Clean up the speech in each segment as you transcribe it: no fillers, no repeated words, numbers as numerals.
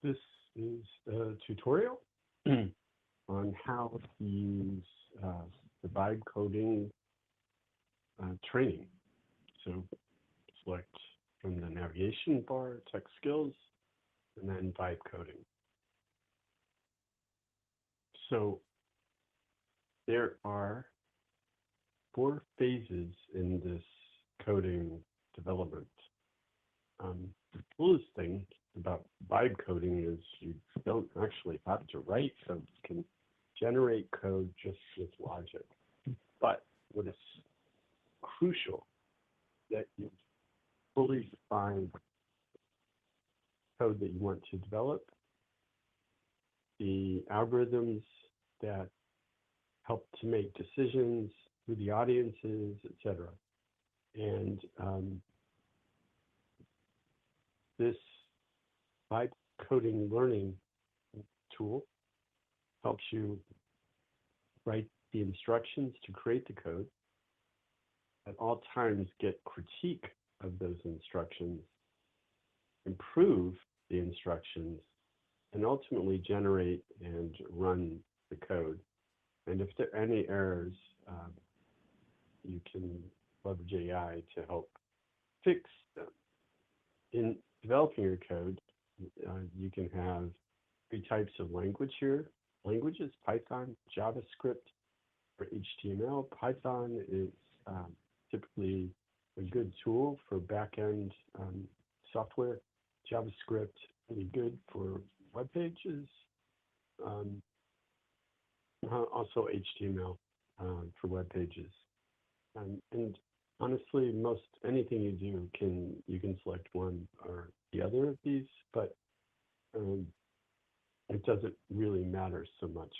This is a tutorial on how to use the vibe coding training. So select from the navigation bar, tech skills, and then vibe coding. So there are 4 phases in this coding development. The coolest thing about vibe coding is you don't actually have to write code. You can generate code just with logic. But what is crucial that you fully define code that you want to develop, the algorithms that help to make decisions, who the audience is, etc. And this vibe coding learning tool helps you write the instructions to create the code, at all times get critique of those instructions, improve the instructions, and ultimately generate and run the code. And if there are any errors, you can leverage AI to help fix them. In developing your code, you can have 3 types of language here. Languages: Python, JavaScript, or HTML. Python is typically a good tool for back-end software. JavaScript really good for web pages. Also HTML for web pages. And honestly, most anything you do you can select one or the other of these, but it doesn't really matter so much.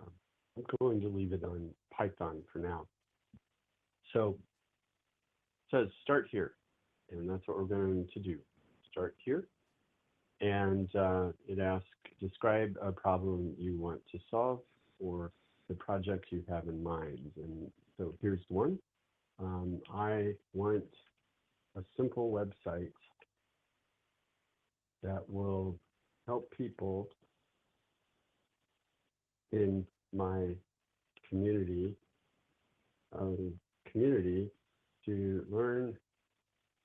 I'm going to leave it on Python for now. So it says start here, and that's what we're going to do. Start here, and it asks, describe a problem you want to solve or the project you have in mind. And so here's one. I want a simple website that will help people in my community to learn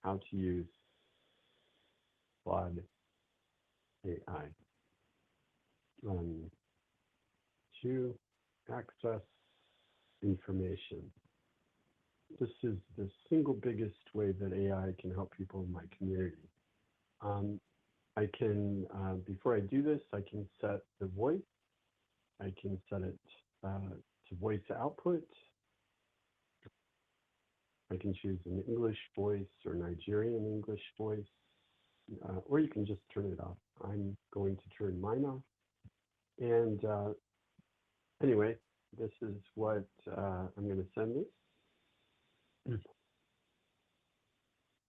how to use Claude AI to access information. This is the single biggest way that AI can help people in my community. I can, before I do this, I can set the voice. I can set it to voice output. I can choose an English voice or Nigerian English voice, or you can just turn it off. I'm going to turn mine off. And anyway, this is what I'm going to send this.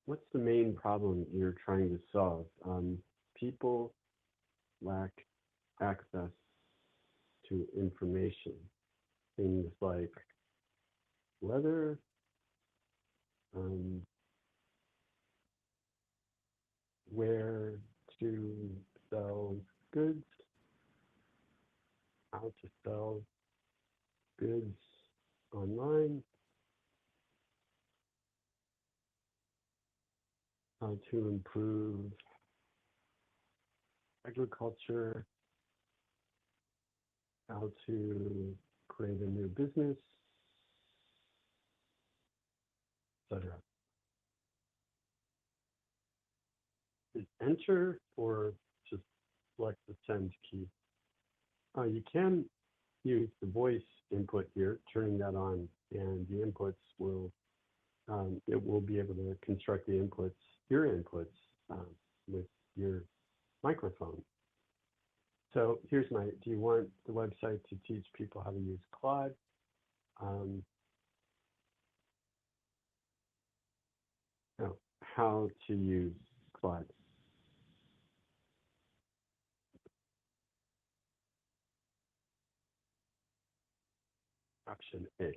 What's the main problem you're trying to solve? People lack access to information. Things like weather, where to sell goods, how to sell goods online, how to improve agriculture, how to create a new business, etc. Is enter or just select the send key? You can use the voice input here, turning that on, and the inputs will, it will be able to construct the inputs, your inputs, with your microphone. So here's do you want the website to teach people how to use Claude? No, how to use Claude. Option A.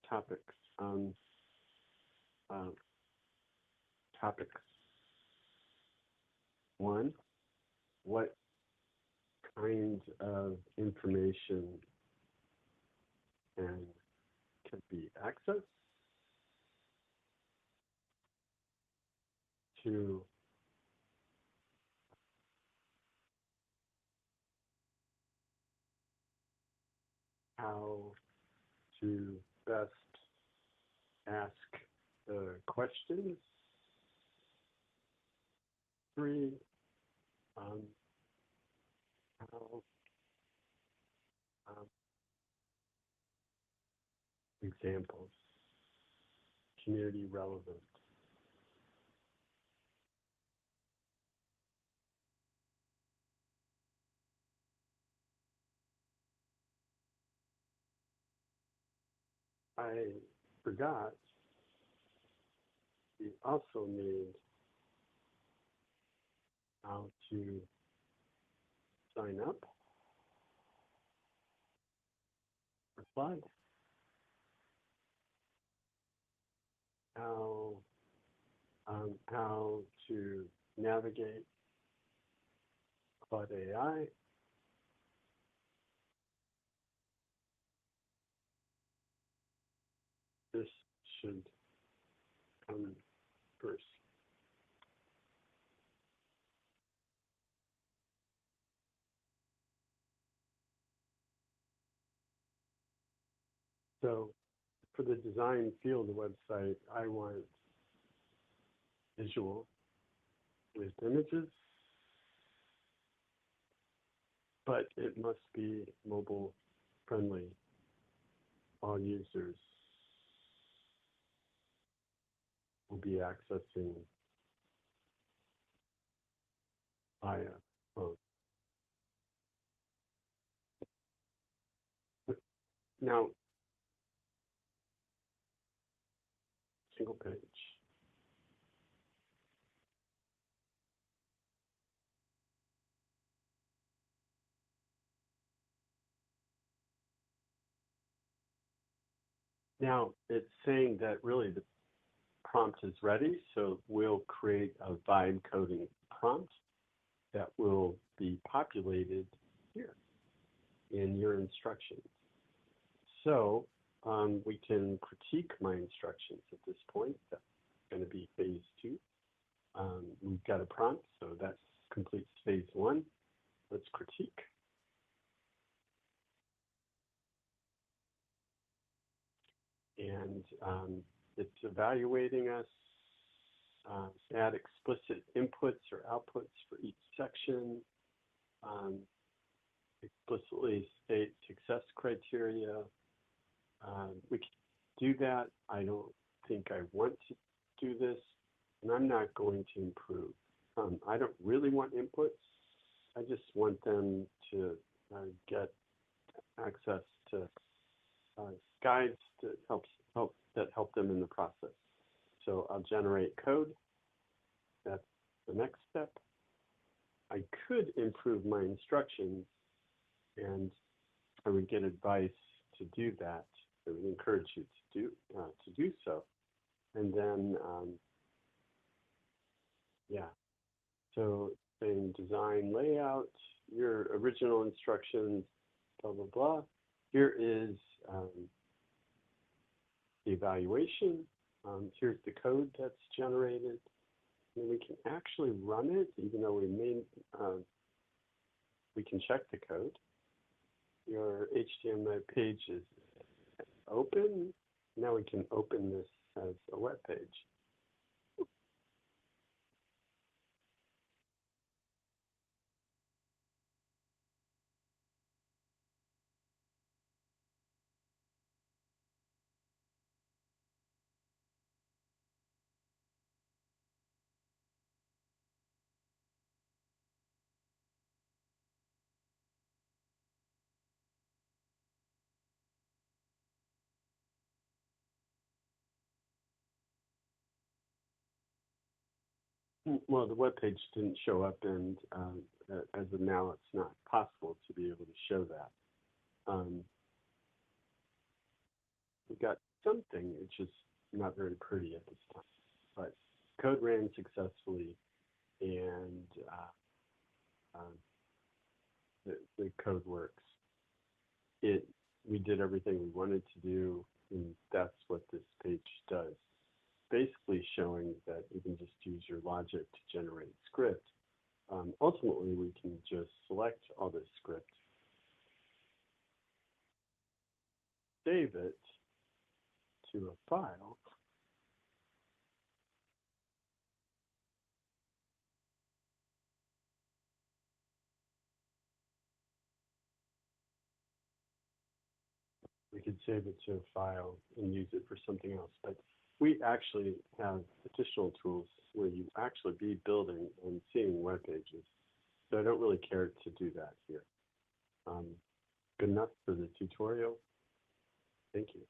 topics. Uh, topic one, what kind of information can be accessed? To how to best ask the questions. Three, um, how um, examples, community relevant. I forgot we also need how to sign up. Slide. How to navigate Claude AI. This should come first. So for the design field of the website, I want visual with images, but it must be mobile friendly. All users will be accessing via phone. Now, single page. Now, it's saying that really the prompt is ready, so we'll create a vibe coding prompt that will be populated here in your instructions. So we can critique my instructions at this point. That's going to be phase two. We've got a prompt, so that completes phase one. Let's critique. And it's evaluating us, add explicit inputs or outputs for each section, explicitly state success criteria. We can do that. I don't think I want to do this, and I'm not going to improve. I don't really want inputs. I just want them to get access to guides that help them in the process. So I'll generate code. That's the next step. I could improve my instructions, and I would get advice to do that. I would encourage you to do so. And then, yeah. So saying design layout, your original instructions, blah, blah, blah. Here is the evaluation. Here's the code that's generated. And we can actually run it, even though we can check the code. Your HTML page is open. Now we can open this as a web page. Well, the web page didn't show up, and as of now, it's not possible to be able to show that. We've got something. It's just not very pretty at this time. But code ran successfully, and um, the code works. It We did everything we wanted to do, and that's what this page does. Basically showing that you can just use your logic to generate script. Ultimately, we can just select all this script, save it to a file, we could save it to a file and use it for something else. But we actually have additional tools where you actually be building and seeing web pages. So I don't really care to do that here. Um, Good enough for the tutorial. Thank you.